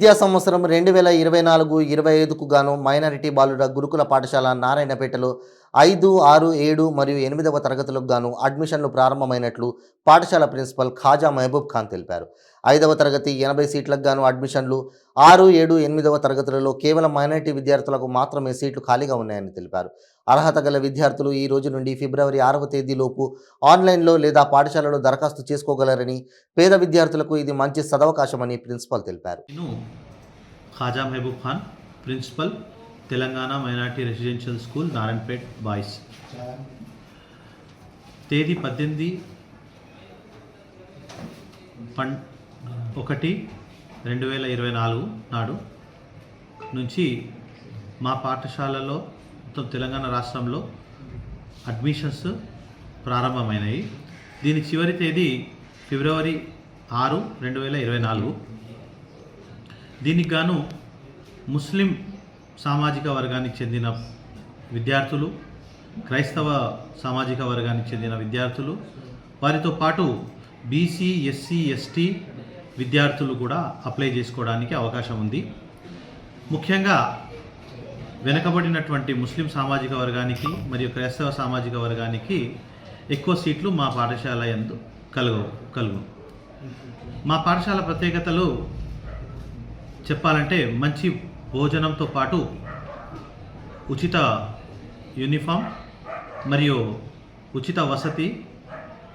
విద్యా సంవత్సరం 2024-25కు గాను మైనారిటీ బాలుర గురుకుల పాఠశాల నారాయణపేటలో 5, 6, 7 మరియు 8వ తరగతులకు గాను అడ్మిషన్లు ప్రారంభమైనట్లు పాఠశాల ప్రిన్సిపల్ ఖాజా మహబూబ్ ఖాన్ తెలిపారు. 5వ తరగతి 80 సీట్లకు గాను అడ్మిషన్లు, 6, 7, 8వ తరగతులలో కేవలం మైనారిటీ విద్యార్థులకు మాత్రమే సీట్లు ఖాళీగా ఉన్నాయని తెలిపారు. అర్హత గల విద్యార్థులు ఈ రోజు నుండి ఫిబ్రవరి 6వ తేదీలోపు ఆన్లైన్లో లేదా పాఠశాలలో దరఖాస్తు చేసుకోగలరని, పేద విద్యార్థులకు ఇది మంచి సదవకాశమని ప్రిన్సిపల్ తెలిపారు. Khaja Mahaboob Khan, principal, Telangana minority residential school, Narayanpet boys. తేదీ 18/1/2024 నాడు నుంచి మా పాఠశాలలో మొత్తం తెలంగాణ రాష్ట్రంలో అడ్మిషన్స్ ప్రారంభమైనాయి. దీని చివరి తేదీ ఫిబ్రవరి 6, 2024. దీనికి గాను ముస్లిం సామాజిక వర్గానికి చెందిన విద్యార్థులు, క్రైస్తవ సామాజిక వర్గానికి చెందిన విద్యార్థులు, వారితో పాటు బీసీ, ఎస్సీ, ఎస్టీ విద్యార్థులు కూడా అప్లై చేసుకోవడానికి అవకాశం ఉంది. ముఖ్యంగా వెనుకబడినటువంటి ముస్లిం సామాజిక వర్గానికి మరియు క్రైస్తవ సామాజిక వర్గానికి ఎక్కువ సీట్లు మా పాఠశాల యందు కలుగు. మా పాఠశాల ప్రత్యేకతలు చెప్పాలంటే మంచి భోజనంతో పాటు ఉచిత యూనిఫామ్ మరియు ఉచిత వసతి,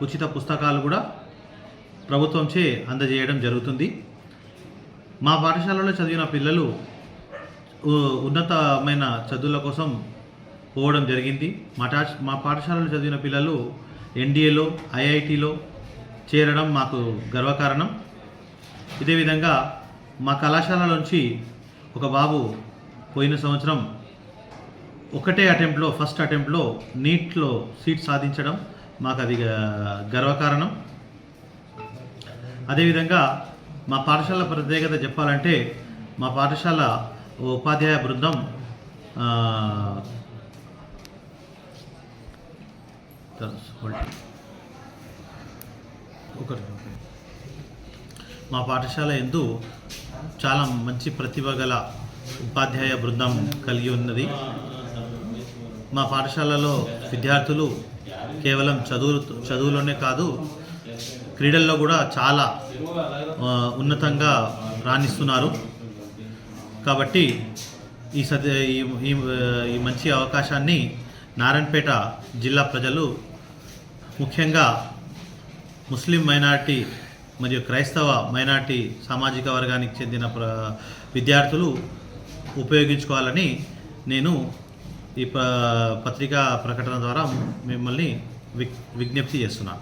ఉచిత పుస్తకాలు కూడా ప్రభుత్వంచే అందజేయడం జరుగుతుంది. మా పాఠశాలలో చదివిన పిల్లలు ఉన్నతమైన చదువుల కోసం పోవడం జరిగింది. మా పాఠశాలలో చదివిన పిల్లలు ఎన్డీఏలో, ఐఐటీలో చేరడం మాకు గర్వకారణం. ఇదే విధంగా మా కళాశాల నుంచి ఒక బాబు పోయిన సంవత్సరం ఫస్ట్ అటెంప్ట్లో నీట్లో సీట్ సాధించడం మాకు అది గర్వకారణం. అదేవిధంగా మా పాఠశాల ప్రత్యేకత చెప్పాలంటే మా పాఠశాల ఉపాధ్యాయ బృందం మా పాఠశాల యందు చాలా మంచి ప్రతిభ గల ఉపాధ్యాయ బృందం కలిగి ఉన్నది. మా పాఠశాలలో విద్యార్థులు కేవలం చదువులోనే కాదు, క్రీడల్లో కూడా చాలా ఉన్నతంగా రాణిస్తున్నారు. కాబట్టి ఈ మంచి అవకాశాన్ని నారాయణపేట జిల్లా ప్రజలు, ముఖ్యంగా ముస్లిం మైనారిటీ మరియు క్రైస్తవ మైనారిటీ సామాజిక వర్గానికి చెందిన విద్యార్థులు ఉపయోగించుకోవాలని నేను ఈ పత్రికా ప్రకటన ద్వారా మిమ్మల్ని విజ్ఞప్తి చేస్తున్నాను.